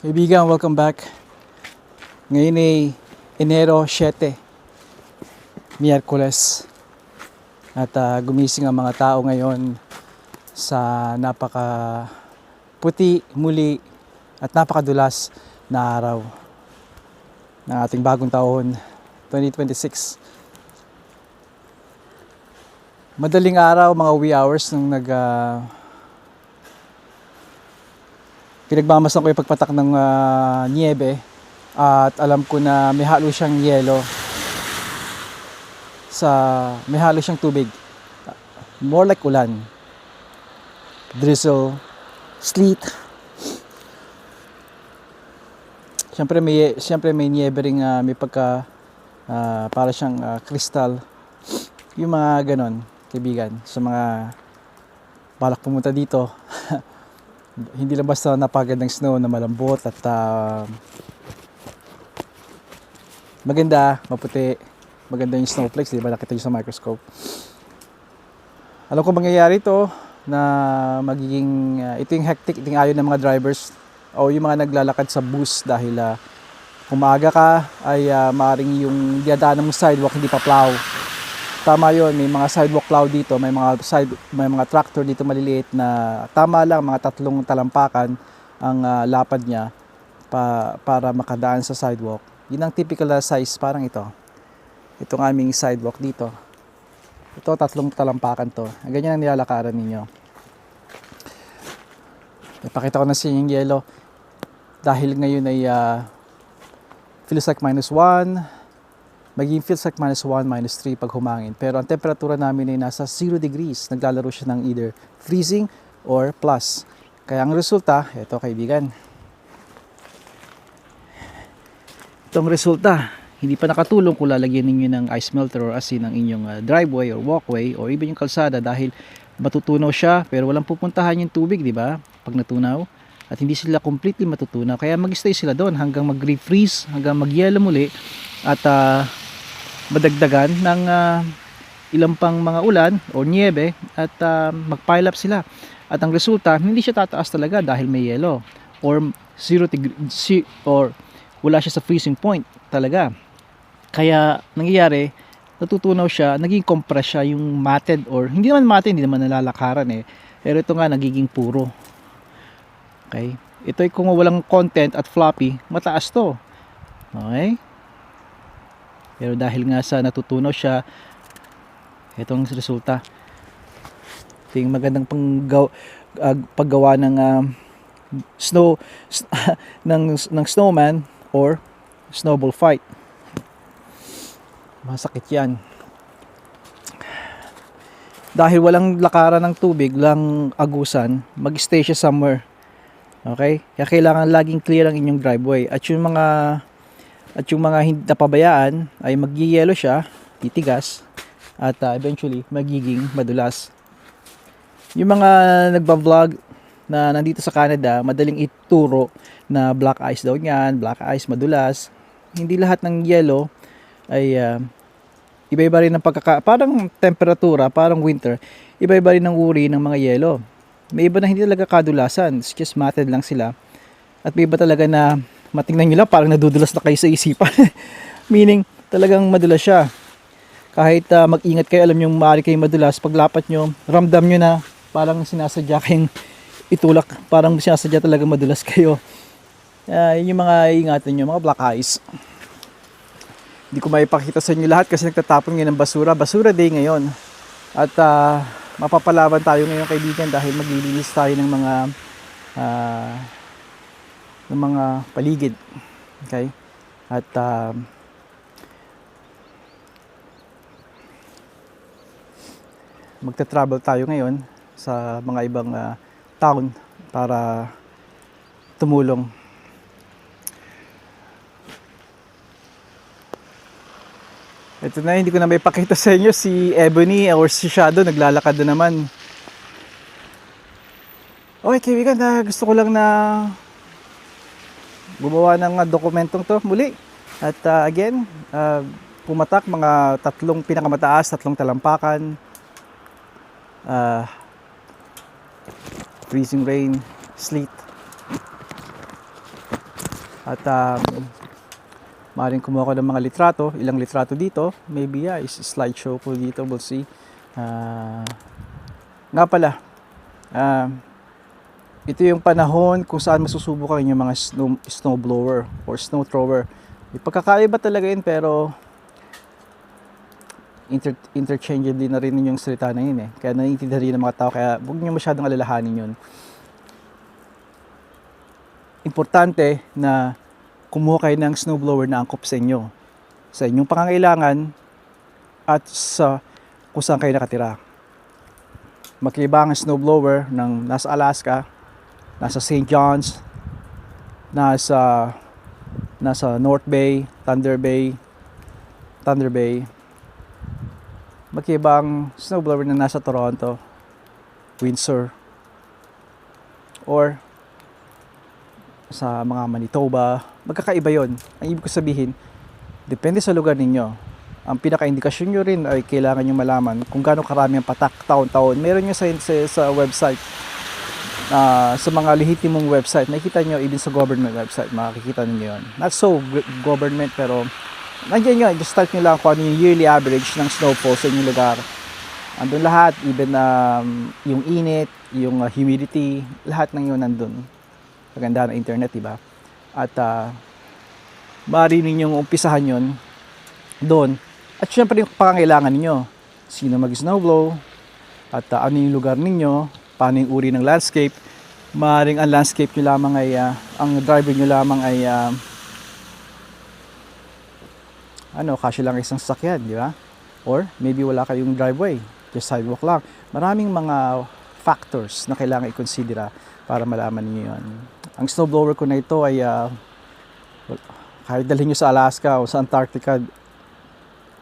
Kaibigan, welcome back. Ngayon ay Enero 7, Miyerkules. At gumising ang mga tao ngayon sa napaka puti muli at napakadulas na araw ng ating bagong taon, 2026. Madaling araw, mga wee hours nung pinagmamasdan ko yung pagpatak ng niebe at alam ko na may halo siyang yelo may halo siyang tubig, more like ulan, drizzle, sleet. Siyempre may niebe ring may pagka para siyang kristal, yung mga ganon, kaibigan. Sa mga balak pumunta dito, hindi lang basta napagandang snow na malambot at maganda, maputi, maganda yung snowflakes, di ba nakita nyo sa microscope. Alam ko mangyayari ito na magiging ito yung hectic, ito yung ayaw ng mga drivers o yung mga naglalakad sa bus dahil kung maaga ka ay maaaring yung diadaan ng sidewalk hindi pa plow. Tama yun, may mga sidewalk plow dito, may mga tractor dito maliliit na tama lang, mga 3 talampakan ang lapad niya para makadaan sa sidewalk. Yun ang typical na size, parang ito. Itong aming sidewalk dito. Ito, 3 talampakan to. Ganyan ang nilalakaran ninyo. Ipakita ko na sa inyo yung yellow. Dahil ngayon ay feels like -1. Maging feels like -1, -3 pag humangin. Pero ang temperatura namin ay nasa 0 degrees. Naglalaro siya ng either freezing or plus. Kaya ang resulta, ito kaibigan. Itong resulta, hindi pa nakatulong kung lalagyan ninyo ng ice melter or asin ang inyong driveway or walkway or even yung kalsada dahil matutunaw siya pero walang pupuntahan yung tubig, di ba? Pag natunaw. At hindi sila completely matutunaw. Kaya mag-stay sila doon hanggang mag-refreeze, hanggang mag-yelo muli at madagdagan ng ilang pang mga ulan o niebe at mag-pile up sila. At ang resulta, hindi siya tataas talaga dahil may yelo or 0 degree or wala siya sa freezing point talaga. Kaya nangyayari, natutunaw siya, naging compress siya, yung matted or hindi naman matted, hindi naman nalalakaran pero ito nga nagiging puro. Okay? Ito ay kung walang content at floppy, mataas to. Okay? Pero dahil nga sa natutunaw siya, itong resulta. Ito yung magandang paggawa ng ng snowman or snowball fight. Masakit yan. Dahil walang lakaran ng tubig, lang agusan, mag-stay siya somewhere. Okay? Kaya kailangan laging clear ang inyong driveway. At yung mga hindi napabayaan ay magyiyelo siya, titigas, at eventually magiging madulas. Yung mga nagba-vlog na nandito sa Canada, madaling ituro na black ice daw yan, black ice, madulas. Hindi lahat ng yelo ay iba-iba rin ng parang temperatura, parang winter, iba-iba rin ng uri ng mga yelo. May iba na hindi talaga kadulasan, it's just matted lang sila. At may iba talaga na matingnan nyo lang, parang nadudulas na kayo sa isipan. Meaning, talagang madulas siya. Kahit mag-ingat kayo, alam nyo, maaari kayong madulas. Paglapat nyo, ramdam nyo na parang sinasadya kayong itulak. Parang sinasadya talaga madulas kayo. Yun yung mga ingatan nyo, mga black ice. Hindi ko maipakita sa inyo lahat kasi nagtatapon ngayon ng basura. Basura day ngayon. At mapapalaban tayo ngayon, kaibigan, dahil maglilinis tayo ng mga paligid. Okay? At magta-travel tayo ngayon sa mga ibang town para tumulong. Ito na, hindi ko na may pakita sa inyo si Ebony or si Shadow, naglalakad na naman. Okay, kaibigan, gusto ko lang na gumawa ng dokumentong to muli. At again, pumatak mga 3 pinakamataas, 3 talampakan. Freezing rain, sleet. At maaaring kumuha ko ng mga litrato, ilang litrato dito. Maybe is slideshow ko dito, we'll see. Nga pala, ito yung panahon kung saan masusubukan yung mga snow blower or snow thrower. Ipagkakaiba talaga yun, pero interchangeably na rin yung salita na yun eh. Kaya naiintindihan rin ng mga tao, kaya huwag nyo masyadong alalahanin yun. Importante na kumuha kayo ng snowblower na angkop sa inyo, sa inyong pangangailangan at sa kung saan kayo nakatira. Magkaiba ang snowblower ng nasa Alaska, nasa St. John's, nasa North Bay, Thunder Bay. Magkaiba ang snowblower na nasa Toronto, Windsor, or sa mga Manitoba. Magkakaiba yon. Ang ibig ko sabihin, depende sa lugar ninyo. Ang pinaka-indikasyon nyo rin ay kailangan nyo malaman kung gaano karami ang patak taon-taon. Meron nyo sa website, sa mga lehitimong website, makikita nyo, even sa government website, makikita nyo yun. Not so government, pero nandiyan nyo, just start nyo lang kung ano yung yearly average ng snowfall sa inyong lugar. Andun lahat, even yung init, yung humidity, lahat ng yun nandun. Maganda ng internet, diba? At maaari ninyong umpisahan yun doon. At syempre yung pangangailangan ninyo, sino mag-snowblow, at ano yung lugar ninyo, paano yung uri ng landscape. Maaaring ang landscape nyo lamang ay ang driver nyo lamang ay kasi lang isang sasakyan, di ba? Or maybe wala kayong driveway, just sidewalk lang. Maraming mga factors na kailangan i-considera para malaman niyo yun. Ang snowblower ko na ito ay kahit dalhin nyo sa Alaska o sa Antarctica,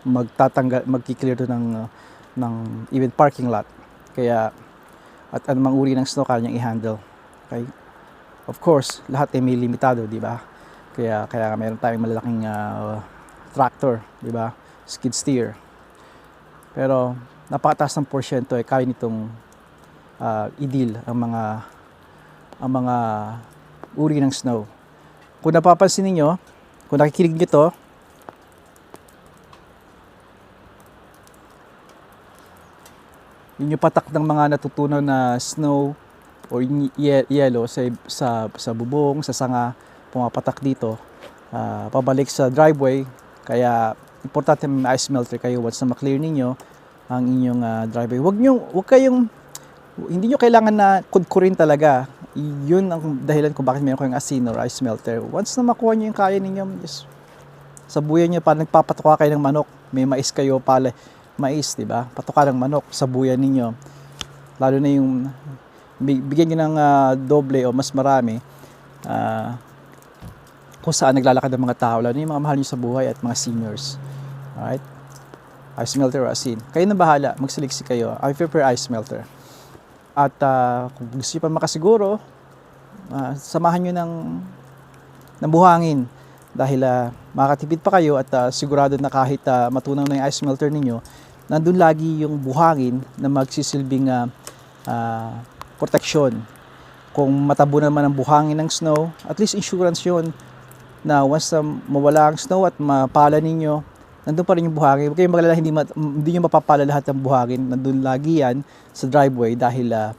magki-clear to ng even parking lot. Kaya at anumang uri ng snow kaya niyang i-handle. Okay? Of course, lahat ay may limitado, di ba? Kaya mayroon tayong malalaking tractor, di ba? Skid steer. Pero napakataas ng porsyento ay kaya nitong i-deal ang mga uri ng snow. Kung napapansin niyo, kung nakikinig niyo to, yun yung patak ng mga natutunaw na snow or yellow sa bubong, sa sanga, pumapatak dito, pabalik sa driveway. Kaya importante may ice melter kayo once na ma-clear ninyo ang inyong driveway. Hindi nyo kailangan na kudkurin talaga. Yun ang dahilan kung bakit meron kayong asin or ice melter. Once na makuha nyo yung kaya ninyo, just sa buyan nyo, parang nagpapatuka kayo ng manok, may mais kayo, mais, di ba? Patuka ng manok sa buyan ninyo. Lalo na yung bigyan nyo ng doble o mas marami kung saan naglalakad ng mga tao, lalo na yung mga mahal nyo sa buhay at mga seniors. Alright? Ice melter o asin. Kayo na bahala, magsaliksi kayo. I prefer ice melter. At kung gusto nyo pa makasiguro, samahan nyo ng buhangin. Dahil makakatipid pa kayo at sigurado na kahit matunaw na yung ice melter ninyo, nandun lagi yung buhangin na magsisilbing proteksyon. Kung matabo naman ang buhangin ng snow, at least insurance yun na once mawala ang snow at mapala ninyo, nandun pa rin yung buhangin. Huwag kayong magalala, hindi nyo mapapala lahat ng buhangin. Nandun lagi yan sa driveway dahil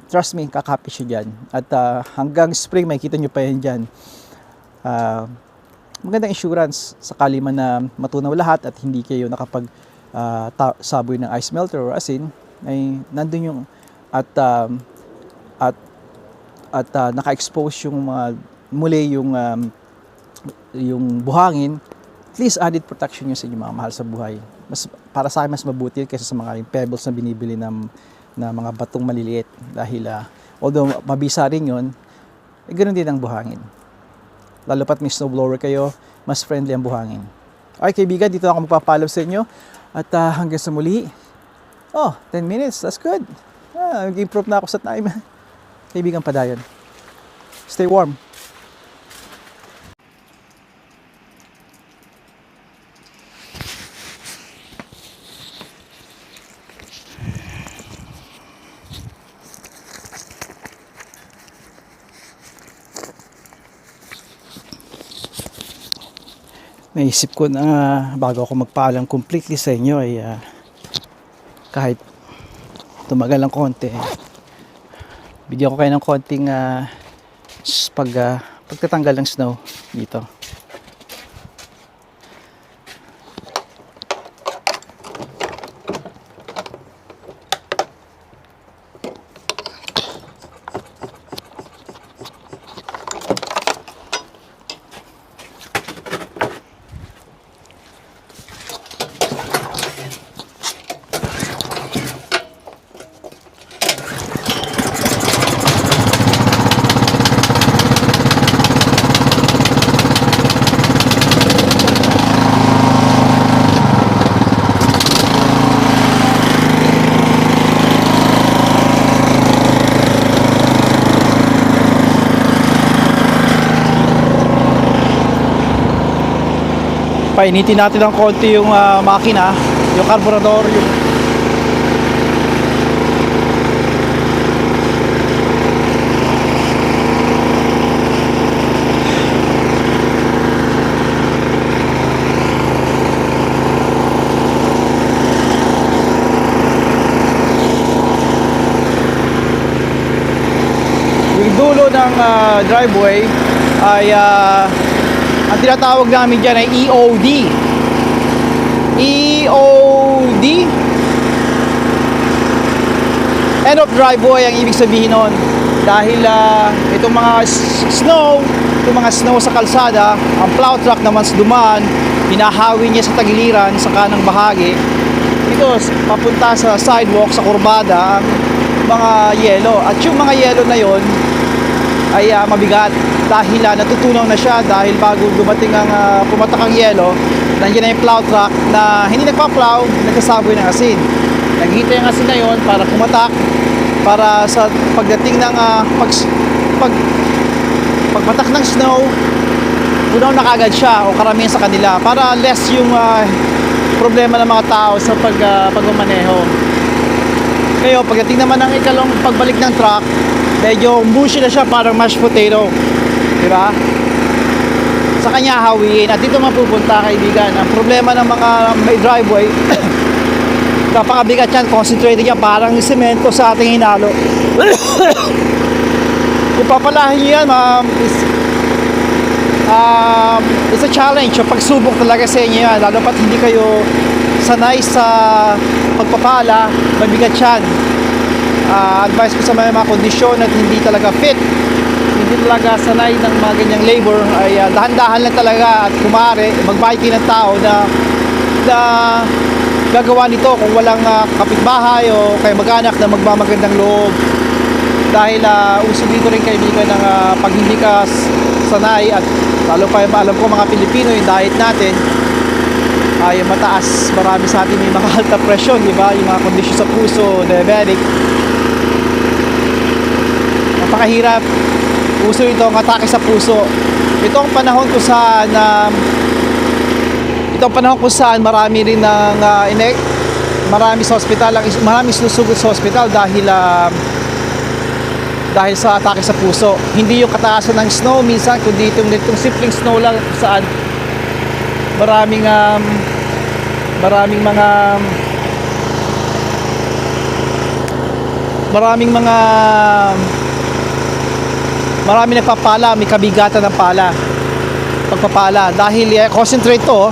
trust me, kakapit siya dyan. At hanggang spring, makikita nyo pa yan dyan. Magandang insurance sakali man na matunaw lahat at hindi kayo nakapag saboy ng ice melter or asin, ay nandun yung at naka-expose yung muli yung buhangin. At least added protection nyo sa inyong mga mahal sa buhay. Para sa akin mas mabuti kaysa sa mga pebbles na binibili na mga batong maliliit. Dahil although mabisa rin yun, ganoon din ang buhangin. Lalo pat may snowblower kayo, mas friendly ang buhangin. Okay kaibigan, dito ako magpapaalam sa inyo. At hanggang sa muli. 10 minutes, that's good. Nag-improve na ako sa time. Kaibigan Padayon. Stay warm. naisip ko na bago ako magpaalam completely sa inyo ay kahit tumagal ng konti, bigyan ko kayo ng konting pagtatanggal ng snow dito. Painitin natin ng konti yung makina, yung carburetor, yung dulo ng driveway ay ang tinatawag namin dyan ay EOD. EOD, end of driveway ang ibig sabihin nun. Dahil itong mga snow sa kalsada, ang plow truck naman sa dumaan, hinahawi niya sa tagiliran sa kanang bahagi. Ito papunta sa sidewalk, sa kurbada, ang mga yelo. At yung mga yelo na yon ay mabigat dahil natutunaw na siya, dahil bago dumating ang pumatak ang yelo, nandiyan na yung plow truck na hindi nagpa-plow, nagsasaboy ng asin. Naghihintay ang asin na yon para pumatak, para sa pagdating ng pagpatak ng snow, punaw na kagad siya o karamihan sa kanila, para less yung problema ng mga tao sa pagmamaneho. Ngayon, pagdating naman ng ikalong pagbalik ng truck, medyo mushy na siya, parang mashed potato, di ba? Sa kanya hawiin, at dito mapupunta, kaibigan. Ang problema ng mga may driveway, napakabigat yan, concentrated yan, parang semento sa ating hinalo. Kung papalahin nyo yan, it's a challenge, pagsubok talaga sa inyo yan, lalo pat hindi kayo sanay sa pagpapala, mabigat yan. Advice ko sa mga kondisyon at hindi talaga fit, hindi talaga sanay ng mga ganyang labor, ay dahan-dahan lang talaga, at kumare magbayad kayo ng tao na gagawa nito kung walang kapitbahay o kayo mag-anak na magmamagandang loob. Dahil uso dito rin kaibigan ng pag hindi ka sanay, at lalo pa alam ko mga Pilipino, yung diet natin ay mataas, marami sa atin may mga alta presyon, di ba? Yung mga kondisyon sa puso, diabetic, napakahirap. Puso ito, ang atake sa puso. Ito ang panahon kung saan marami rin ng marami sa ospital, marami susugod sa ospital dahil sa atake sa puso. Hindi yung kataasan ng snow minsan, kundi itong simpleng snow lang, saan maraming nagpapala, may kabigatan ng pagpapala dahil concentrate to.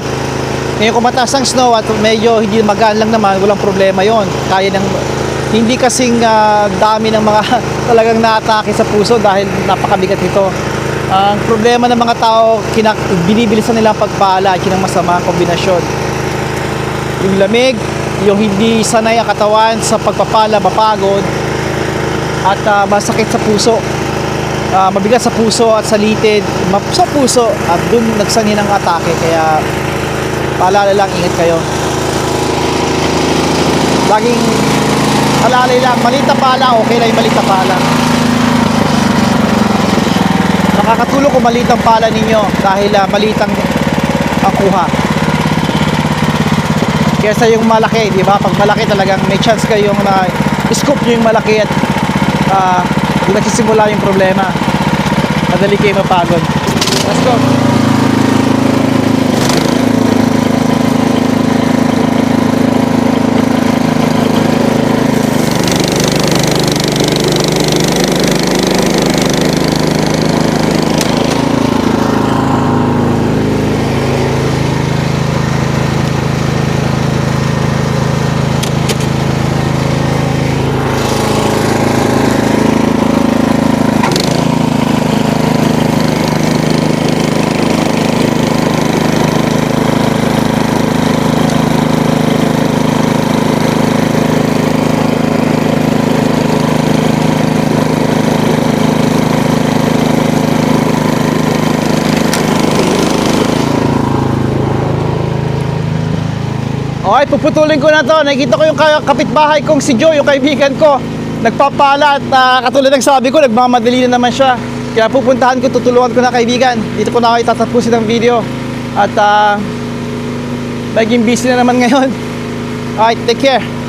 Ngayon kung mataas ang snow at medyo hindi magaan lang naman, walang problema yon. Kaya ng hindi kasing dami ng mga talagang naatake sa puso dahil napakabigat nito. Ang problema ng mga tao, binibilisan nila ang pagpala, yun ang masama ang kombinasyon. Yung lamig, yung hindi sanay ang katawan sa pagpapala, mapagod, at masakit sa puso, mabigat sa puso at sa litid, sa puso, at dun nagsanhin ang atake. Kaya paalala lang, ingat kayo. Laging alalay lang, maliit na pala, okay lang yung maliit na pala. Nakakatulong kung maliit ang pala ninyo dahil maliit ang kuha. Kesa yung malaki, di ba? Pag malaki talagang may chance kayong scoop nyo yung malaki at doon nagsisimula yung problema. Madali kayo mapagod. Let's go. Okay, puputulin ko na to. Nakikita ko yung kapitbahay kong si Joe, yung kaibigan ko. Nagpapala at katulad ng sabi ko, nagmamadali na naman siya. Kaya pupuntahan ko, tutulungan ko na kaibigan. Dito ko na kayo tatapusin ang video. At maging busy na naman ngayon. Alright, take care.